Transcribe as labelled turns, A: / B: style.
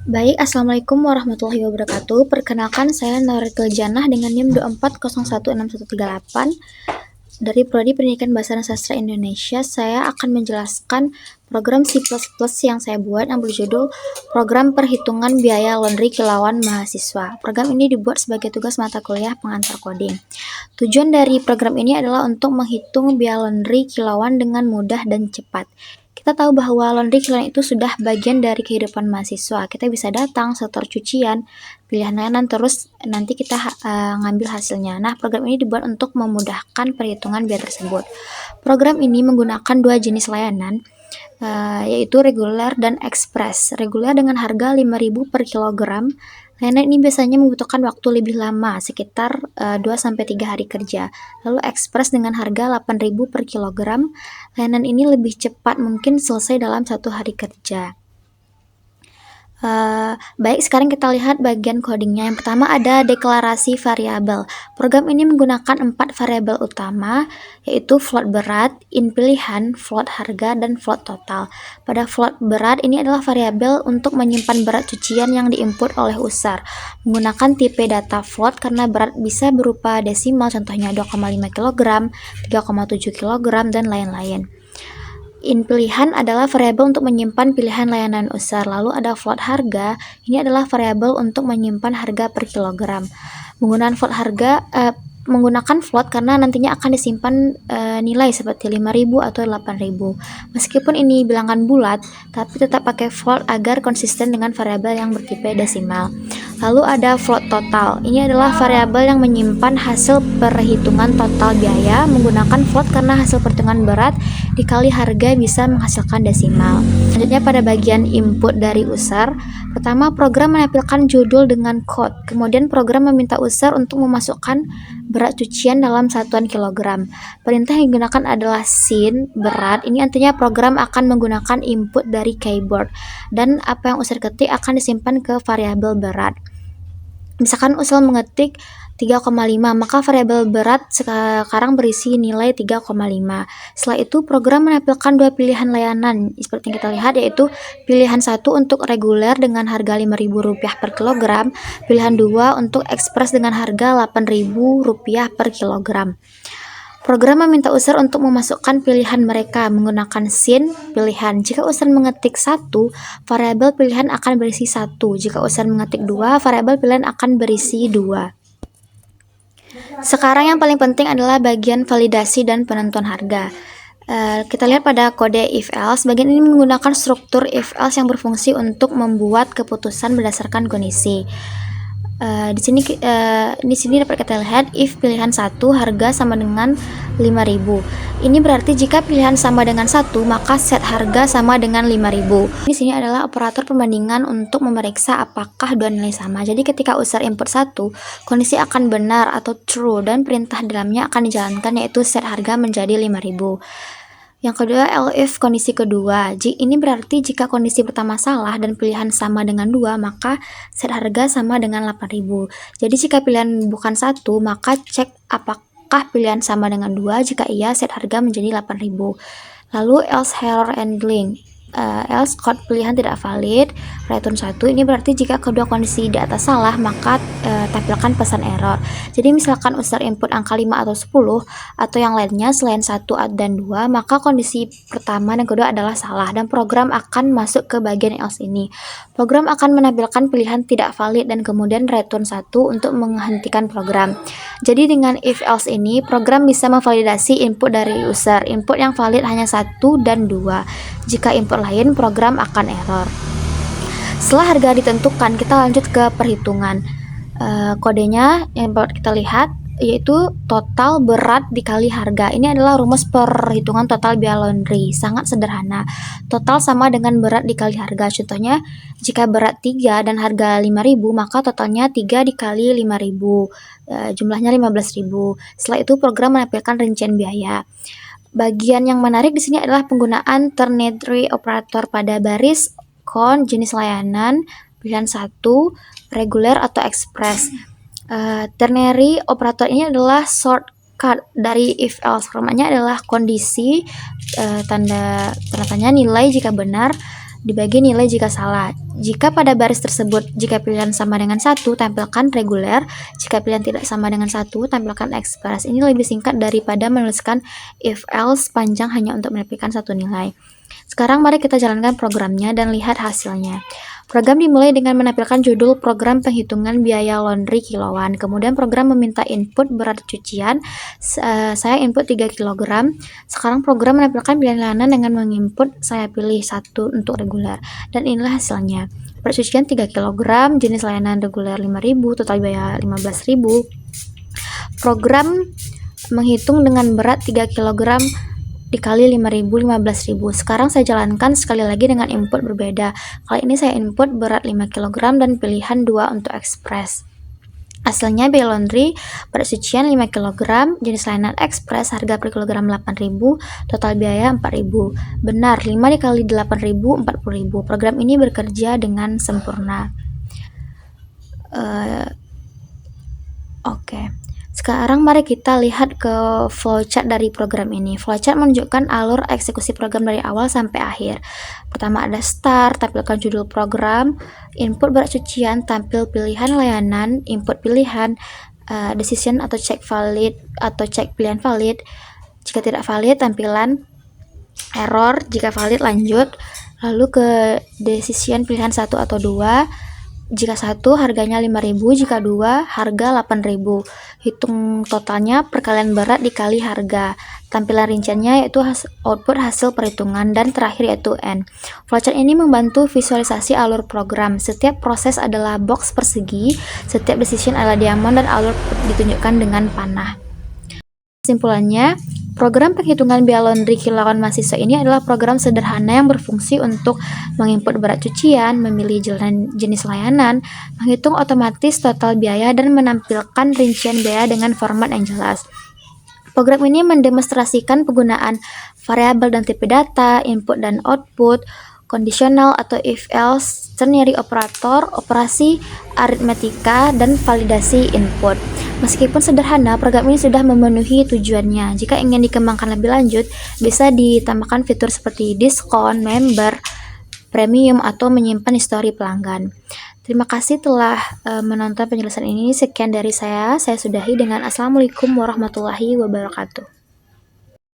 A: Baik, Assalamualaikum warahmatullahi wabarakatuh. Perkenalkan, saya Nauratul Janah dengan NIM 24016138 dari Prodi Pendidikan Bahasa dan Sastra Indonesia. Saya akan menjelaskan program C++ yang saya buat yang berjudul Program Perhitungan Biaya Laundry Kilauan Mahasiswa. Program ini dibuat sebagai tugas mata kuliah pengantar coding. Tujuan dari program ini adalah untuk menghitung biaya laundry kilauan dengan mudah dan cepat. Kita tahu bahwa laundry kilauan itu sudah bagian dari kehidupan mahasiswa. Kita bisa datang, setor cucian, pilihan layanan, terus nanti kita ngambil hasilnya. Nah, program ini dibuat untuk memudahkan perhitungan biaya tersebut. Program ini menggunakan dua jenis layanan, yaitu reguler dan ekspres. Reguler dengan harga 5.000 per kilogram. Layanan ini biasanya membutuhkan waktu lebih lama, sekitar 2-3 hari kerja. Lalu ekspres dengan harga 8.000 per kilogram. Layanan ini lebih cepat, mungkin selesai dalam 1 hari kerja. Baik, sekarang kita lihat bagian codingnya. Yang pertama ada deklarasi variabel. Program ini menggunakan 4 variabel utama, yaitu float berat, in pilihan, float harga, dan float total. Pada float berat, ini adalah variabel untuk menyimpan berat cucian yang diinput oleh user. Menggunakan tipe data float karena berat bisa berupa desimal, contohnya 2,5 kg, 3,7 kg, dan lain-lain. In pilihan adalah variabel untuk menyimpan pilihan layanan user. Lalu ada float harga, ini adalah variabel untuk menyimpan harga per kilogram. Menggunakan float karena nantinya akan disimpan nilai seperti 5.000 atau 8.000. Meskipun ini bilangan bulat, tapi tetap pakai float agar konsisten dengan variabel yang bertipe desimal. Lalu ada float total. Ini adalah variabel yang menyimpan hasil perhitungan total biaya. Menggunakan float karena hasil perhitungan berat dikali harga bisa menghasilkan desimal. Selanjutnya pada bagian input dari user. Pertama, program menampilkan judul dengan code. Kemudian program meminta user untuk memasukkan berat cucian dalam satuan kilogram. Perintah yang digunakan adalah sin, berat. Ini artinya program akan menggunakan input dari keyboard. Dan apa yang user ketik akan disimpan ke variabel berat. Misalkan user mengetik 3,5, maka variabel berat sekarang berisi nilai 3,5. Setelah itu program menampilkan dua pilihan layanan seperti yang kita lihat, yaitu pilihan 1 untuk reguler dengan harga Rp5.000 per kilogram, pilihan 2 untuk ekspres dengan harga Rp8.000 per kilogram. Program meminta user untuk memasukkan pilihan mereka menggunakan sin pilihan. Jika user mengetik 1, variabel pilihan akan berisi 1. Jika user mengetik 2, variabel pilihan akan berisi 2. Sekarang yang paling penting adalah bagian validasi dan penentuan harga. Kita lihat pada kode if-else. Bagian ini menggunakan struktur if-else yang berfungsi untuk membuat keputusan berdasarkan kondisi. Di sini dapat kita lihat if pilihan 1 harga sama dengan 5.000. Ini berarti jika pilihan sama dengan 1, maka set harga sama dengan 5.000. Di sini adalah operator perbandingan untuk memeriksa apakah dua nilai sama. Jadi ketika user input 1, kondisi akan benar atau true dan perintah dalamnya akan dijalankan, yaitu set harga menjadi 5.000. Yang kedua, elif kondisi kedua. Ini berarti jika kondisi pertama salah dan pilihan sama dengan 2, maka set harga sama dengan 8.000. Jadi jika pilihan bukan 1, maka cek apakah pilihan sama dengan 2. Jika iya, set harga menjadi 8.000. Lalu else error handling. Else code pilihan tidak valid, return 1. Ini berarti jika kedua kondisi di atas salah, maka tampilkan pesan error. Jadi misalkan user input angka 5 atau 10 atau yang lainnya selain 1 dan 2, maka kondisi pertama dan kedua adalah salah dan program akan masuk ke bagian else ini. Program akan menampilkan pilihan tidak valid dan kemudian return 1 untuk menghentikan program. Jadi dengan if else ini, program bisa memvalidasi input dari user. Input yang valid hanya 1 dan 2. Jika input lain, program akan error. Setelah harga ditentukan, kita lanjut ke perhitungan. Kodenya yang dapat kita lihat yaitu total berat dikali harga. Ini adalah rumus perhitungan total biaya laundry, sangat sederhana. Total sama dengan berat dikali harga. Contohnya, jika berat 3 dan harga 5.000, maka totalnya 3 dikali 5.000, jumlahnya 15.000. Setelah itu program menampilkan rincian biaya. Bagian yang menarik di sini adalah penggunaan ternary operator pada baris, count, jenis layanan, pilihan 1, reguler atau express. Ternary operator ini adalah shortcut dari if else. Formatnya adalah kondisi, tanda tanya nilai jika benar, dibagi nilai jika salah. Jika pada baris tersebut, jika pilihan sama dengan 1, tampilkan reguler. Jika pilihan tidak sama dengan 1, tampilkan express. Ini lebih singkat daripada menuliskan if else panjang hanya untuk mendapatkan satu nilai. Sekarang mari kita jalankan programnya dan lihat hasilnya. Program dimulai dengan menampilkan judul program penghitungan biaya laundry kiloan. Kemudian program meminta input berat cucian. Saya input 3 kg. Sekarang program menampilkan pilihan layanan dengan menginput, saya pilih 1 untuk reguler. Dan inilah hasilnya. Berat cucian 3 kg, jenis layanan reguler 5.000, total biaya 15.000. Program menghitung dengan berat 3 kg dikali 5.000, 15.000. Sekarang saya jalankan sekali lagi dengan input berbeda. Kali ini saya input berat 5 kg dan pilihan 2 untuk express. Hasilnya biaya laundry, berat cucian 5 kg, jenis layanan express, harga per kilogram 8.000, total biaya 4.000. Benar, 5 dikali 8.000, 40.000. Program ini bekerja dengan sempurna. Oke. Sekarang mari kita lihat ke flowchart dari program ini. Flowchart menunjukkan alur eksekusi program dari awal sampai akhir. Pertama ada start, tampilkan judul program, input berat cucian, tampil pilihan layanan, input pilihan, decision atau cek valid atau cek pilihan valid. Jika tidak valid, tampilan error. Jika valid, lanjut. Lalu ke decision pilihan 1 atau 2. Jika 1 harganya 5.000, jika 2 harga 8.000. Hitung totalnya perkalian berat dikali harga. Tampilan rinciannya yaitu output hasil perhitungan, dan terakhir yaitu end. Flowchart ini membantu visualisasi alur program. Setiap proses adalah box persegi, setiap decision adalah diamond, dan alur ditunjukkan dengan panah. Kesimpulannya, program penghitungan biaya laundry kiloan mahasiswa ini adalah program sederhana yang berfungsi untuk menginput berat cucian, memilih jenis layanan, menghitung otomatis total biaya, dan menampilkan rincian biaya dengan format yang jelas. Program ini mendemonstrasikan penggunaan variabel dan tipe data, input dan output, kondisional atau if-else, ternary operator, operasi aritmetika, dan validasi input. Meskipun sederhana, program ini sudah memenuhi tujuannya. Jika ingin dikembangkan lebih lanjut, bisa ditambahkan fitur seperti diskon, member, premium, atau menyimpan histori pelanggan. Terima kasih telah menonton penjelasan ini. Sekian dari saya sudahi dengan Assalamualaikum warahmatullahi wabarakatuh.